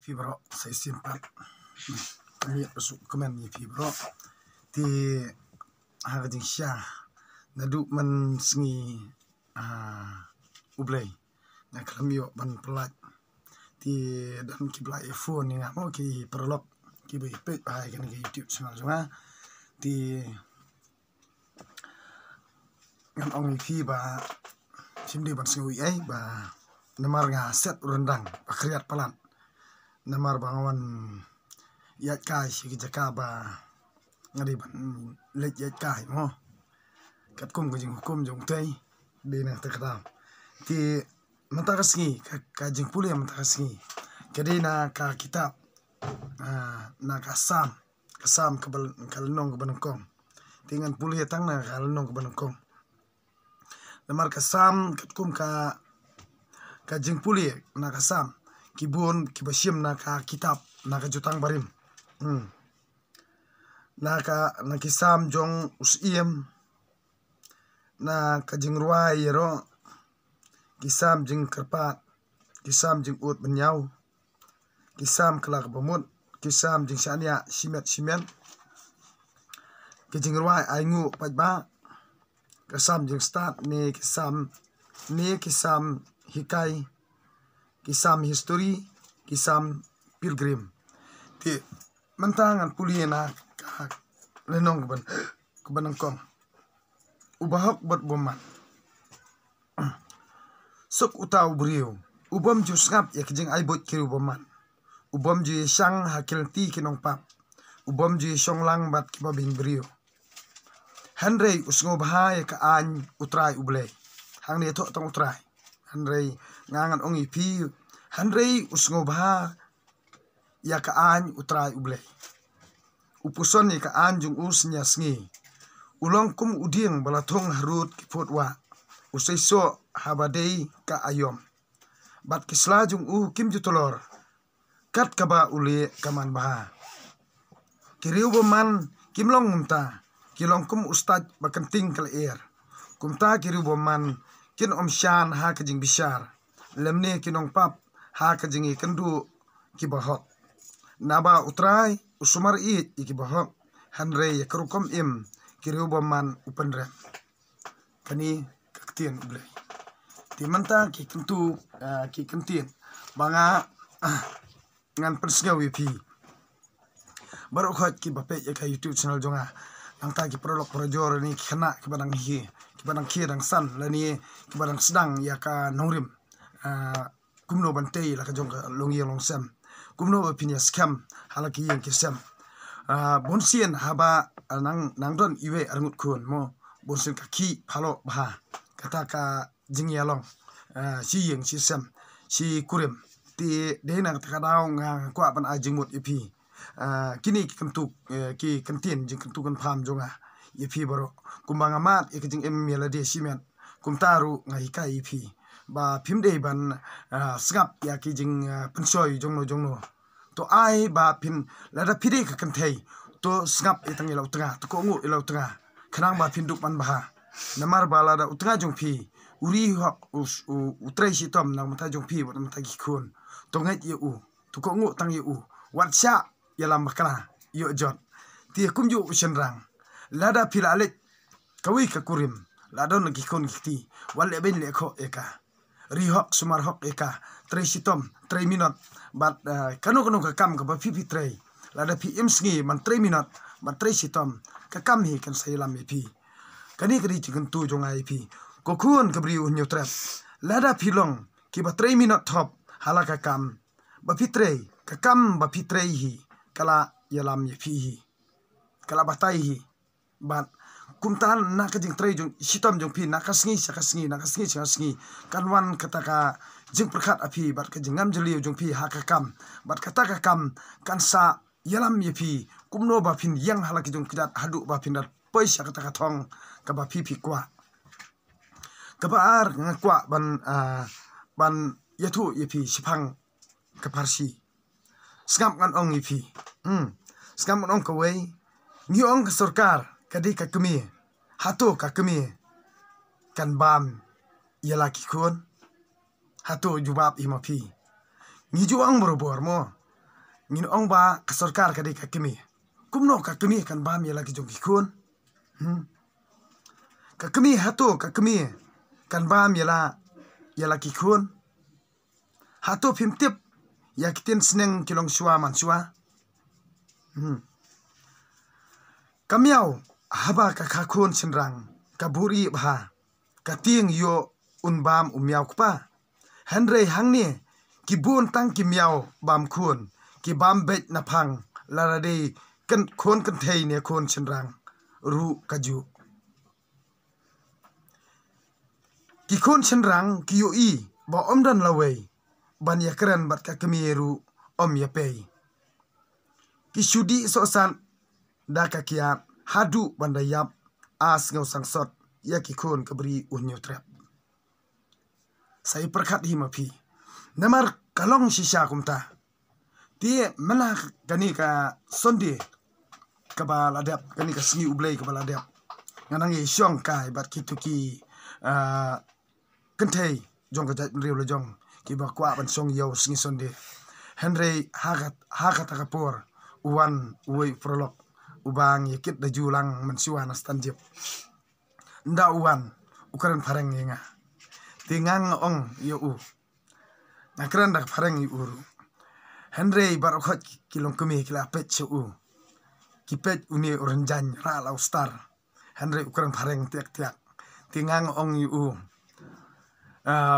Fibro saya simpan kami besuk kemen ni fibro ti harjing syah nadu men sengi ublay na klamio ban pelat ti dan kibla iPhone ni ngamo ki perlok ki be pe bai kan ki YouTube channel jonga ti ngam ong fi ba simdi ban sengi ai ba namar nga set rendang akriat palan namar bangawan yat kai si jaka ba ngadi ban lek yat kai mo kat kum ko jing hukum jong tai de na ta kata ti mata kasngi ka jing puli mata kasngi kadi na ka kitab na ka sam kal nong ko banangkong tingan puli tang na kal nong ko banangkong namar ka sam kat kum ka jing puli na ka sam kibun kibasim na ka kitab na ka jutang barim na kisam jong usiem na ka jing ruai yero kisam jing kerpat kisam jing ut benyau kisam kelak bamut kisam jing syania simen ke jing ruai aingu pajba kisam jing start ni kisam hikai kisam history kisam pilgrim ti mentangan puliena ka lenong ke banangkong ubahok bot boman sok utau brio ubam ju skap ya kijing aibot kiru boman ubam ju sang hakil ti kinong pap ubam ju songlang bat kibabing brio Henry usngo bahaya ka an utrai ublay hang ne to tong utrai Henry ngangan ongi pi Henry usngo bah ya ka an utrai ublay upuson ni ka an jung usnya sngi ulong kum uding balatong harut kipotwa usai so habadei ka ayom bat kisla jung kim jutolor kat kaba ule kaman baha kiriu boman kimlong munta kilong kum ustad bakenting kal air kumta kiriu boman kin om shan ha kajing bishar lemne kinong pap ha kajing ikendu kibahok naba utrai usumar it ikibahok Henry ya kerukom im kiriu boman upendre kani kaktien ublay ti manta ki kentu ki kentien banga ngan persga wipi baru khot ki bape ya ka YouTube channel jonga angta ki prolog projor ni kena ki badang ki dang san lani ki badang sedang ya ka nongrim kumno bantei la ka jong ka longi long sem kumno opinia scam halaki yang kisem bonsien haba nang don iwe arngut kun mo bonsien ka ki phalo bha kata ka jingyalong si yang si sem si kurim ti dena ka daw nga kwa ban ajingmut ipi kini kentuk ki kentien jing kentukan pham jonga ipi baro kumbang amat ikjing melade simen kumtaru ngai kai ipi ba phimde ban skap ya ki jing pensoi jongno to ai ba pin lada phide ka kanthei to skap itang ilau tanga to ko ngu ilau tanga khanang ba phinduk ban baha namar ba lada utanga jong phi uri hok utrai sitom nang mata jong phi bot mata gi khun to ngai ye u to ko ngu tang ye u watsha yalam bakala yo jot ti kumju usenrang lada philalet kawi ka kurim lada no gi khun gi wal ben le kho eka rihok sumar hok eka trai sitom 3 minut bat kanu ka kam ka ba pipi trai lada pi imsngi man 3 minut man 3 sitom ka kam hi kan sailam pi kani kri chicken tu jong ai pi ko khun ka bri unyo trap lada pilong ki ba 3 minut top halaka kam ba pi trai ka kam ba pi trai hi kala yalam ye pi hi kala batai hi bat kumtan na ka jing trai jong sitom jong pi na kasngi kanwan kataka jing perkhat api bat ka jingam jeliu jong pi ha ka kam bat kata ka kam kan sa yalam ye pi kumno ba pin yang halaki jong kidat hadu ba pin dat paisa kata ka thong ka ba pi kwa ka ba ar ngakwa ban yathu ye pi sipang ka parsi skam kan ong ye pi skam ong ka wei ni ong ka sarkar kadi ka kemi hatu ka kemi kan bam yalaki kun hatu jubab imapi ngi juang borobor mo ngin ong ba ka sarkar ka de ka kemi kumno ka kemi kan ba mi lagi jong kikun ka kemi hato ka kemi kan ba mi la ya la kikun hato phim tip ya kiten sneng kilong shua man shua kamiao haba ka khakun sinrang ka buri bha ka ting yo unbam umyaw pa Henry hangni ki bun tang ki miao bam khun ki bam bet na phang larade kan khon kan thei ne khon sinrang ru kaju ki khon sinrang ki yo I ba omdan lawe ban yakran bat ka kemieru om ya pei ki shudi so san da ka kia hadu bandayap as ngau sangsot ya ki khon kabri unyo trap sai perkhat hi mapi namar kalong shisha kumta tie mana kani ka sonde kabal adap kani ka singi ublei kabal adap nganang ye syong kai bat kituki kentai jong ka jat riu le jong ki ba kwa ban song yo singi sonde Henry hagat akapor uwan uwe prolog ubang yakit da julang mensiwa na stanjip nda uwan ukuran pareng yenga tingang ong yo u nakran dak pareng yu uru Henry barokot kilong kemi kila pet chu u kipet uni oranjan ra lau star Henry ukuran pareng tiak tingang ong yu u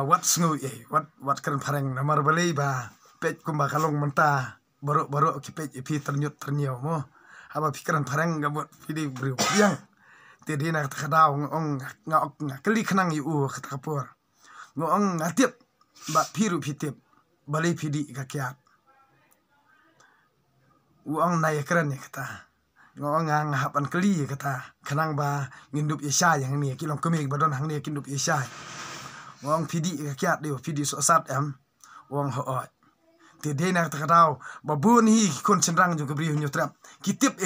wat sngu ye wat kran pareng namar balei ba pet kumba kalong menta baru kipet ipi ternyut ternyo mo haba pikiran pareng gamut pidi beriu yang tedi nak takadau ong nga keli kenang yu kata kapur ngong ngatip ba piru pitip balai pidi kakiat uang nai keren ya kata ngong ngahapan keli kata kenang ba ngindup yesai yang ni kilong kemik badon hang ni kindup yesai ngong pidi kakiat dia pidi sosat uang hoot tedi nak takadau babun hi kon senrang juga beri nyutrap kitip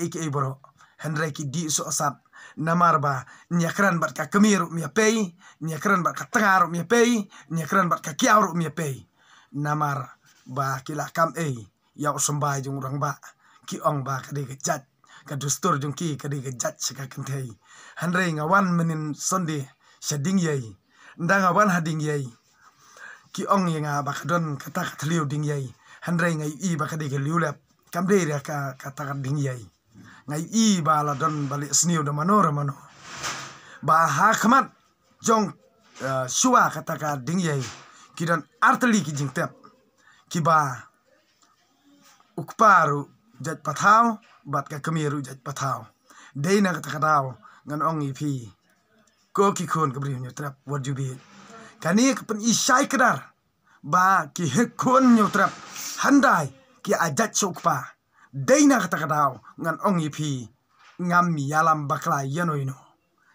iki bro Henry ki di sosat namar ba nyakran bat ka kemiru mi pei nyakran bat ka tengaru mi pei nyakran bat ka kiauru mi pei namar ba kila kam ya usombai jung urang ba ki ong ba ka de gejat ka dustur jung ki ka de gejat sika kentei Henry ngawan menin sonde shading yei ndang awan hading yei ki ong yenga ba kadon kata kathliu ding yei Henry ngai I ba ka de liulap kam de ka kata ding yei ngai I ba la don balik sniu da mano ba ha khamat jong shua kata ka ding yei kidan arteli ki jing tep ki ba ukparu jat pathau bat ka kemiru jat pathau deina kata kadau ngan ong ipi ko ki khon kabri nyu trap what you be kani kapan isai kedar ba ki hekon nyu trap handai ki ajat sokpa deina kata kadau ngan ong ipi ngam yalam bakla yanoino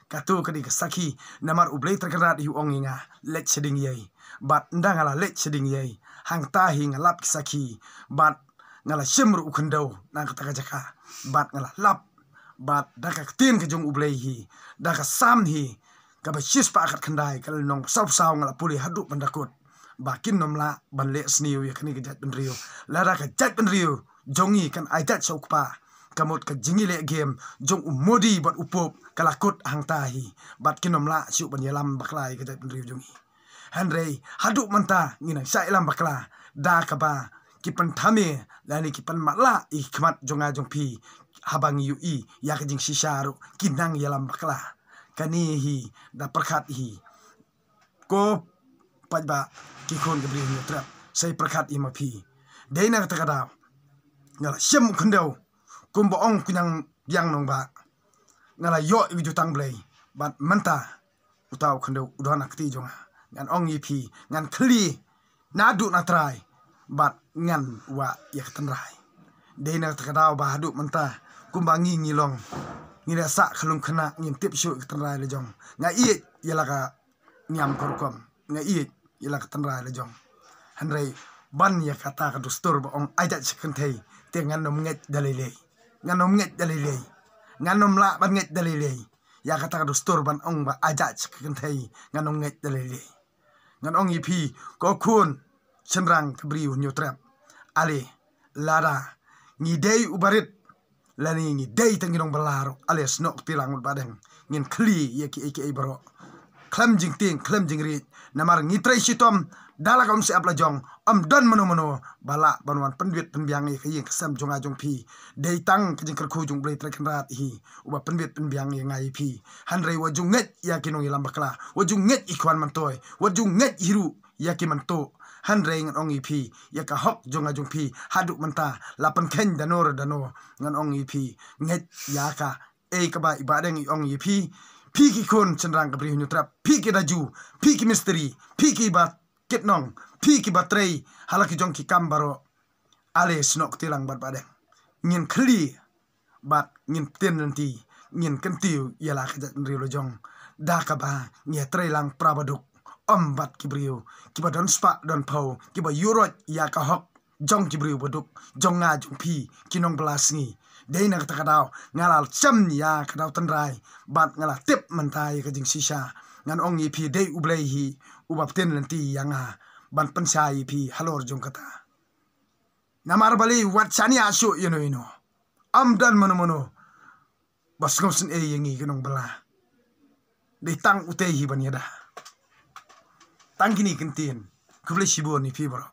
katu kadi kasaki namar ublei terkenat hi ong inga let seding yei bat ndangala let seding yei hang tahi ngalap kisaki bat ngala shimru ukendau nang kata jaka bat ngala lap bat daka tin ke jong ublei hi daka sam hi ka ba shis pa akat kendai kal nong saw ngala puli hadu pandakut bakin nomla ban le sniu ya kani gejat benriu lara ka jat benriu jongi kan ajat sokpa kamut ka jingile game jong umodi bat upop kalakut hang tahi bat kinomla siu ban yalam baklai gejat benriu jongi Henry hadu manta ngina sai lam bakla da ka ba kipan thame lani kipan matla ikmat jonga jongpi habang ui ya kajing sisaru kinang yalam bakla kani hi da perkhat hi ko pajba kikon gabri ni trap sai perkhat i mapi deina kata kada ngala syem khendau kumbo ong kunyang yang nong ba ngala yo i jutang blai bat manta utau khendau udana kti jonga ngan ong ipi ngan kli nadu na try bat ngan wa ya ketenrai deina takadau ba hadu menta kumbangi ngilong ngira sa khalung khana ngintip syu ketenrai le jong nga I yalaka nyam korkom nga I yalaka ketenrai le jong Henry ban ya kata ka dustur ba ong ajat sekentai te nganom nget dalile nganom la ban nget dalile ya kata ka dustur ban ong ba ajat sekentai nganom nget dalile ngan ong ipi ko kun senrang kebriu nyu trap ale lada ngidei ubarit lani ngidei tanginong balaro ale snok tilang badeng ngin kli yeki eke bro klam jing ting klam jing ri namar ngitrai sitom dalagam si apla jong don mano bala banwan penduit penbiang ye kayeng kesam jong ajong pi dei tang kejing kerku jong blai trek rat hi uba penduit penbiang ye ngai pi hanrei wajung nget yakinong ilam bakla wajung nget ikwan mantoy wajung nget hiru yaki manto hanrei ngan ong pi yaka hok jong ajong pi haduk menta lapan ken dano ngan ong pi nget yaka kaba ibadeng ong pi ki kon cenderang kabri nyutrap ki daju ki misteri ki bat kitnong ki batrei halaki jong ki kambaro ale snok tilang bat badeng ngin kli bat ngin ten nanti ngin kentiu yala kajak nrilo jong dakaba ngetrei lang prabaduk bat kibriu kiba don spa don pau kiba yurot ya ka hok jong kibriu baduk jong nga jong pi kinong belasngi dei na kata kadau ngalal cham ya kadau tenrai bat ngala tip mentai kajing sisa ngan ong pi dei ublei hi ubap ten nanti yanga ban pensai pi halor jong kata namar bali wat sani asu ino dan mano bas ngomsen yengi kinong bela dei tang utei hi ban yada tang kini kentin kublai sibon ni pi bro